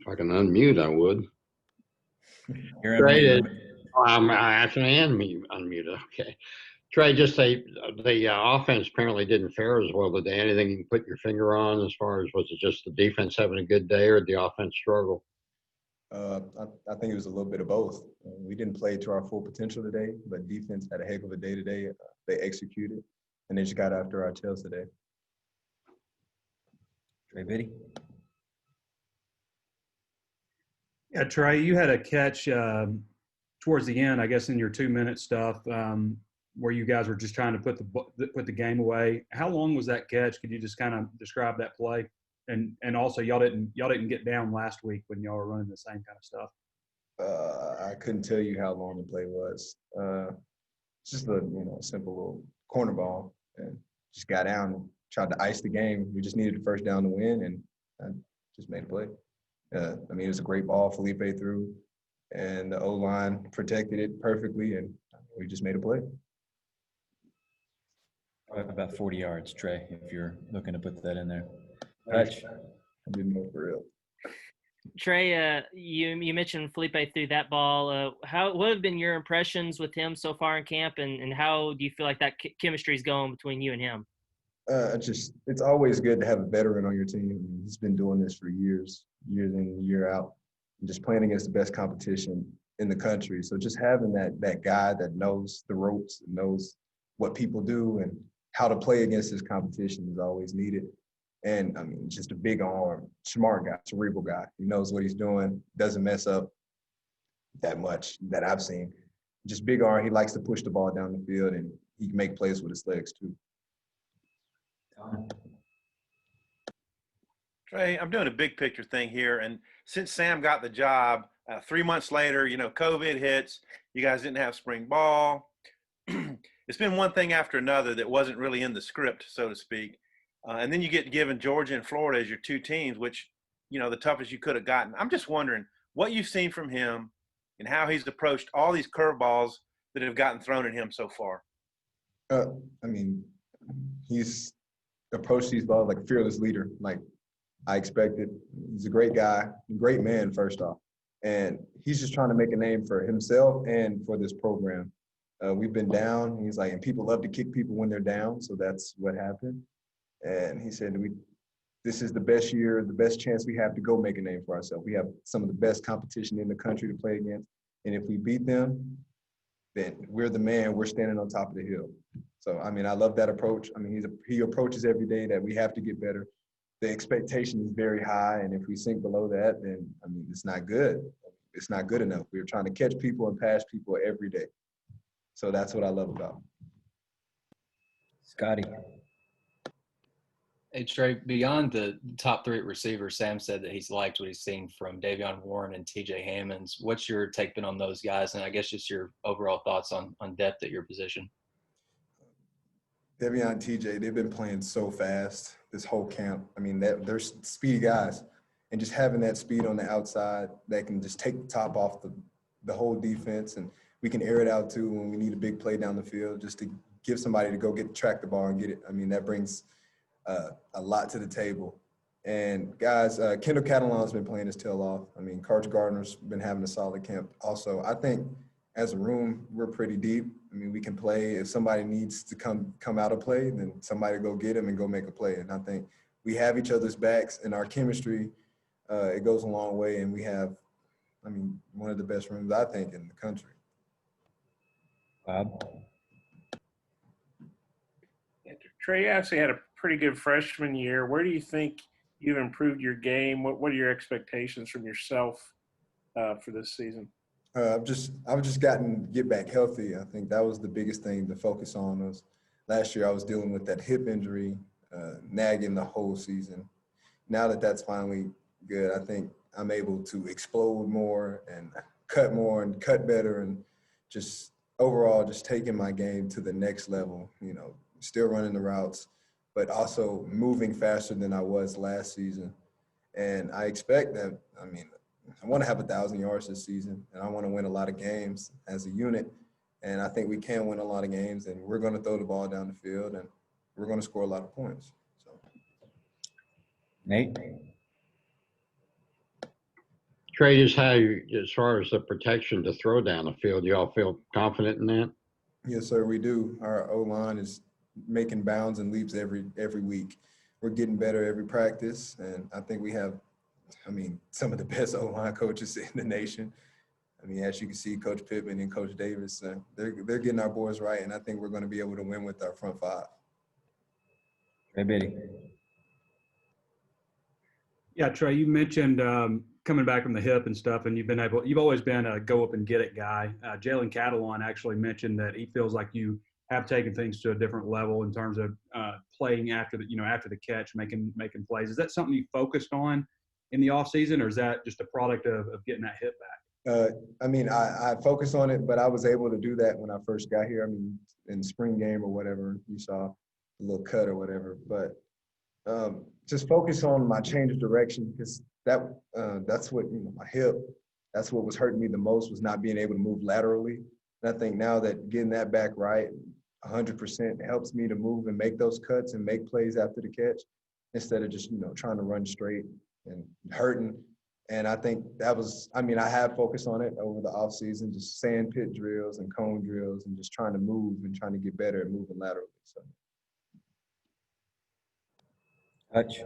If I can unmute, I would. You're Trey, unmuted. I actually am unmuted. Okay. Trey, just say the offense apparently didn't fare as well today. Anything you can put your finger on as far as was it just the defense having a good day or the offense struggle? I think it was a little bit of both. We didn't play to our full potential today, but defense had a heck of a day today. They executed, and they just got after our tails today. Trey Biddy. Yeah, Trey, you had a catch towards the end, I guess, in your 2-minute stuff where you guys were just trying to put the game away. How long was that catch? Could you just kind of describe that play? And also, y'all didn't get down last week when y'all were running the same kind of stuff. I couldn't tell you how long the play was. It's just a simple little corner ball, and just got down and tried to ice the game. We just needed the first down to win, and I just made a play. It was a great ball Felipe threw, and the O-line protected it perfectly, and we just made a play. About 40 yards, Trey, if you're looking to put that in there. Touch. I didn't know for real. Trey, you mentioned Felipe threw that ball. What have been your impressions with him so far in camp, and how do you feel like that chemistry is going between you and him? It's always good to have a veteran on your team. He's been doing this for years in, year out, and just playing against the best competition in the country. So just having that guy that knows the ropes, and knows what people do and how to play against this competition is always needed. And just a big arm, smart guy, cerebral guy. He knows what he's doing, doesn't mess up that much that I've seen. Just big arm. He likes to push the ball down the field, and he can make plays with his legs too. Trey, I'm doing a big picture thing here. And since Sam got the job, 3 months later, COVID hits. You guys didn't have spring ball. It's been one thing after another that wasn't really in the script, so to speak. And then you get given Georgia and Florida as your two teams, which, the toughest you could have gotten. I'm just wondering what you've seen from him and how he's approached all these curveballs that have gotten thrown at him so far. He's approached these balls like a fearless leader, like I expected. He's a great guy, great man, first off. And he's just trying to make a name for himself and for this program. We've been down. He's like, and people love to kick people when they're down, so that's what happened. And he said, this is the best year, the best chance we have to go make a name for ourselves. We have some of the best competition in the country to play against. And if we beat them, then we're the man. We're standing on top of the hill. So, I love that approach. He approaches every day that we have to get better. The expectation is very high. And if we sink below that, then, it's not good. It's not good enough. We're trying to catch people and pass people every day. So that's what I love about him. Scotty. Hey, Trey, beyond the top three receivers, Sam said that he's liked what he's seen from Davion Warren and TJ Hammonds. What's your take been on those guys? And I guess just your overall thoughts on depth at your position. Davion and TJ, they've been playing so fast this whole camp. They're speedy guys. And just having that speed on the outside that can just take the top off the whole defense, and we can air it out too when we need a big play down the field, just to give somebody to go track the ball and get it. That brings a lot to the table. And guys, Kendall Catalan's been playing his tail off. Coach Gardner's been having a solid camp also. I think as a room, we're pretty deep. We can play. If somebody needs to come out of play, then somebody go get him and go make a play. And I think we have each other's backs, and our chemistry, it goes a long way. And we have, one of the best rooms, I think, in the country. Bob? Trey, you actually had a pretty good freshman year. Where do you think you've improved your game? What are your expectations from yourself for this season? I've just gotten to get back healthy. I think that was the biggest thing to focus on. Last year I was dealing with that hip injury, nagging the whole season. Now that that's finally good, I think I'm able to explode more and cut better, and just overall just taking my game to the next level. Still running the routes, but also moving faster than I was last season. And I expect that, I want to have 1,000 yards this season, and I want to win a lot of games as a unit. And I think we can win a lot of games, and we're going to throw the ball down the field, and we're going to score a lot of points. So, Nate? Trey, just how you, as far as the protection to throw down the field, you all feel confident in that? Yes, sir, we do. Our O-line is making bounds and leaps every week. We're getting better every practice, and I think we have, some of the best O-line coaches in the nation. As you can see, Coach Pittman and Coach Davis, they're getting our boys right, and I think we're going to be able to win with our front five. Trey Biddy. Yeah, Trey, you mentioned coming back from the hip and stuff, and you've always been a go up and get it guy. Jalen Catalon actually mentioned that he feels like you have taken things to a different level in terms of playing after the catch, making plays. Is that something you focused on in the offseason, or is that just a product of getting that hip back? I focused on it, but I was able to do that when I first got here. In spring game or whatever, you saw a little cut or whatever. But just focus on my change of direction, because that's what, my hip, that's what was hurting me the most, was not being able to move laterally. And I think now that getting that back right 100% helps me to move and make those cuts and make plays after the catch, instead of just, trying to run straight and hurting. And I think that was, I have focused on it over the offseason, just sand pit drills and cone drills and just trying to move and trying to get better at moving laterally. So. Hutch.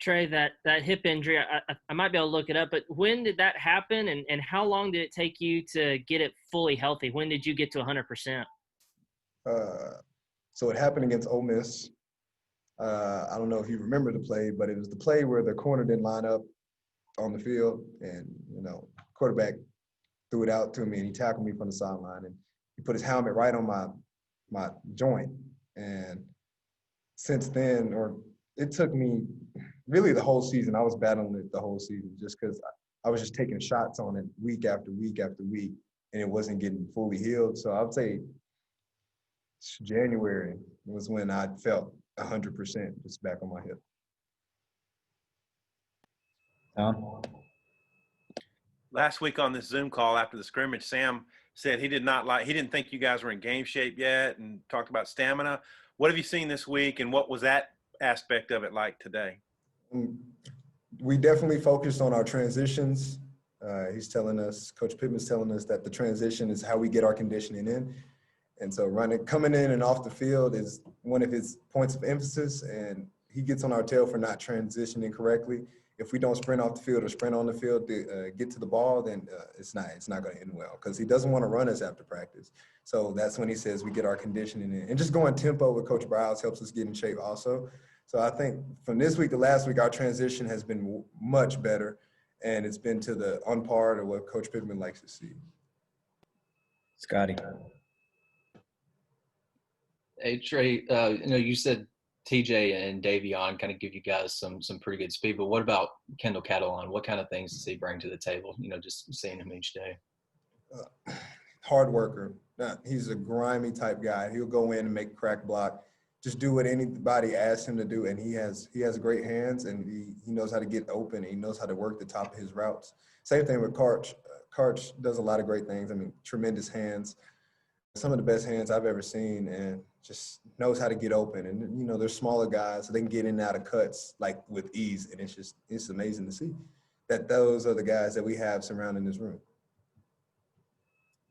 Trey, that hip injury, I might be able to look it up, but when did that happen, and how long did it take you to get it fully healthy? When did you get to 100%? So it happened against Ole Miss. I don't know if you remember the play, but it was the play where the corner didn't line up on the field, and quarterback threw it out to me, and he tackled me from the sideline, and he put his helmet right on my joint. And since then, or it took me really the whole season. I was battling it the whole season, just because I was just taking shots on it week after week after week, and it wasn't getting fully healed. So I would say January was when I felt 100% just back on my hip. Tom. Last week on this Zoom call after the scrimmage, Sam said he didn't think you guys were in game shape yet, and talked about stamina. What have you seen this week, and what was that aspect of it like today? We definitely focused on our transitions. Coach Pittman's telling us that the transition is how we get our conditioning in. And so coming in and off the field is one of his points of emphasis, and he gets on our tail for not transitioning correctly. If we don't sprint off the field or sprint on the field to get to the ball, then it's not going to end well, because he doesn't want to run us after practice. So that's when he says we get our conditioning in. And just going tempo with Coach Browse helps us get in shape also. So I think from this week to last week, our transition has been much better, and it's been on par to what Coach Pittman likes to see. Scotty. Hey, Trey, you said TJ and Davion kind of give you guys some pretty good speed, but what about Kendall Catalon? What kind of things does he bring to the table, just seeing him each day? Hard worker. He's a grimy type guy. He'll go in and make a crack block, just do what anybody asks him to do, and he has great hands, and he knows how to get open, and he knows how to work the top of his routes. Same thing with Karch. Karch does a lot of great things. Tremendous hands. Some of the best hands I've ever seen, and just knows how to get open. And, they're smaller guys, so they can get in and out of cuts like with ease. And it's amazing to see that those are the guys that we have surrounding this room.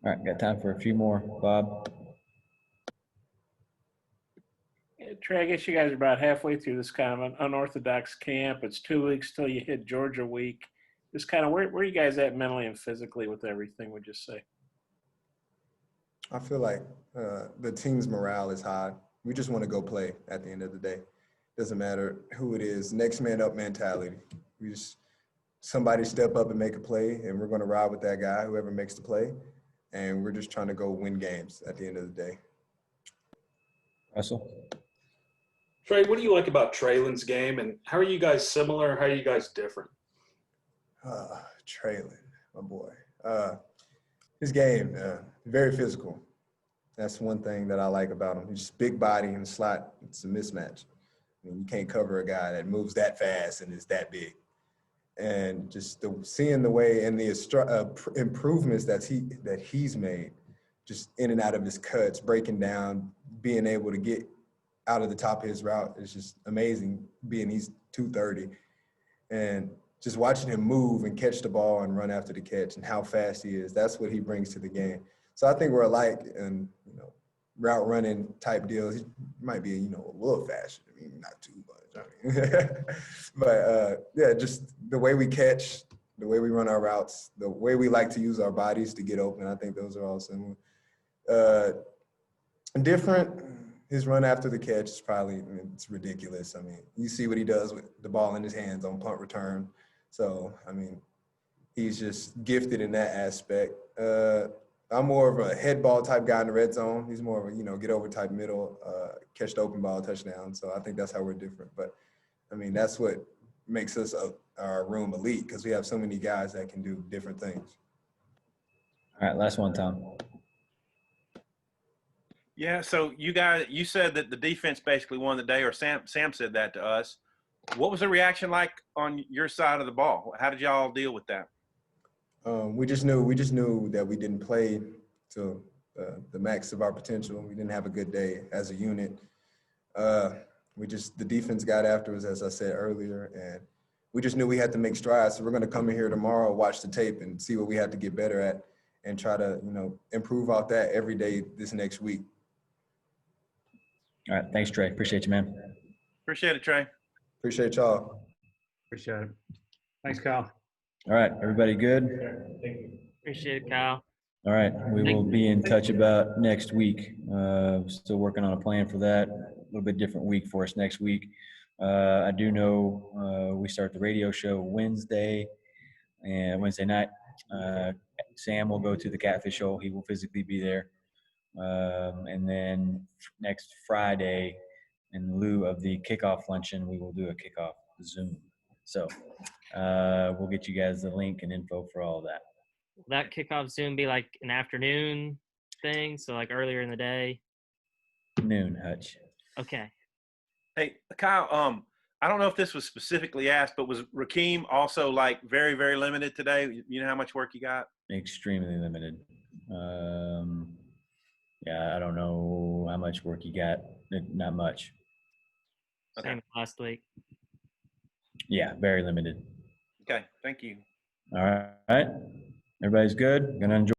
All right, got time for a few more. Bob. Yeah, Trey, I guess you guys are about halfway through this kind of an unorthodox camp. It's 2 weeks till you hit Georgia week. Just kind of where are you guys at mentally and physically with everything, would you say? I feel like the team's morale is high. We just want to go play at the end of the day. Doesn't matter who it is. Next man up mentality. Somebody step up and make a play, and we're going to ride with that guy, whoever makes the play. And we're just trying to go win games at the end of the day. Russell. Trey, what do you like about Traylon's game, and how are you guys similar? How are you guys different? Traylon, my boy. His game, very physical. That's one thing that I like about him. He's just big body in the slot. It's a mismatch. You can't cover a guy that moves that fast and is that big. And just seeing the way and the improvements that he's made, just in and out of his cuts, breaking down, being able to get out of the top of his route is just amazing, being he's 230. And just watching him move and catch the ball and run after the catch and how fast he is, that's what he brings to the game. So I think we're alike in, route running type deals. He might be, a little faster. I mean, not too much. I mean, but yeah, just the way we catch, the way we run our routes, the way we like to use our bodies to get open. I think those are all similar. Different. His run after the catch is probably, it's ridiculous. I mean, you see what he does with the ball in his hands on punt return. So, I mean, he's just gifted in that aspect. I'm more of a head ball type guy in the red zone. He's more of a, get over type middle, catch the open ball, touchdown. So I think that's how we're different. But, I mean, that's what makes us our room elite, because we have so many guys that can do different things. All right, last one, Tom. Yeah, so you said that the defense basically won the day, or Sam said that to us. What was the reaction like on your side of the ball? How did y'all deal with that? We just knew that we didn't play to the max of our potential. We didn't have a good day as a unit. The defense got after us, as I said earlier, and we just knew we had to make strides. So we're going to come in here tomorrow, watch the tape, and see what we have to get better at, and try to improve off that every day this next week. All right, thanks, Trey. Appreciate you, man. Appreciate it, Trey. Appreciate y'all. Appreciate it. Thanks, Kyle. All right, everybody good? Appreciate it, Kyle. All right, we will be in touch about next week. Still working on a plan for that. A little bit different week for us next week. I do know we start the radio show Wednesday night. Sam will go to the Catfish Show. He will physically be there. And then next Friday, in lieu of the kickoff luncheon, we will do a kickoff Zoom. So we'll get you guys the link and info for all that. Will that kickoff Zoom be like an afternoon thing? So like earlier in the day? Noon, Hutch. Okay. Hey, Kyle, I don't know if this was specifically asked, but was Rakeem also like very, very limited today? You know how much work you got? Extremely limited. Yeah, I don't know how much work you got. Not much. Okay. Same as last week. Yeah, very limited. Okay, thank you. All right. Everybody's good? Gonna enjoy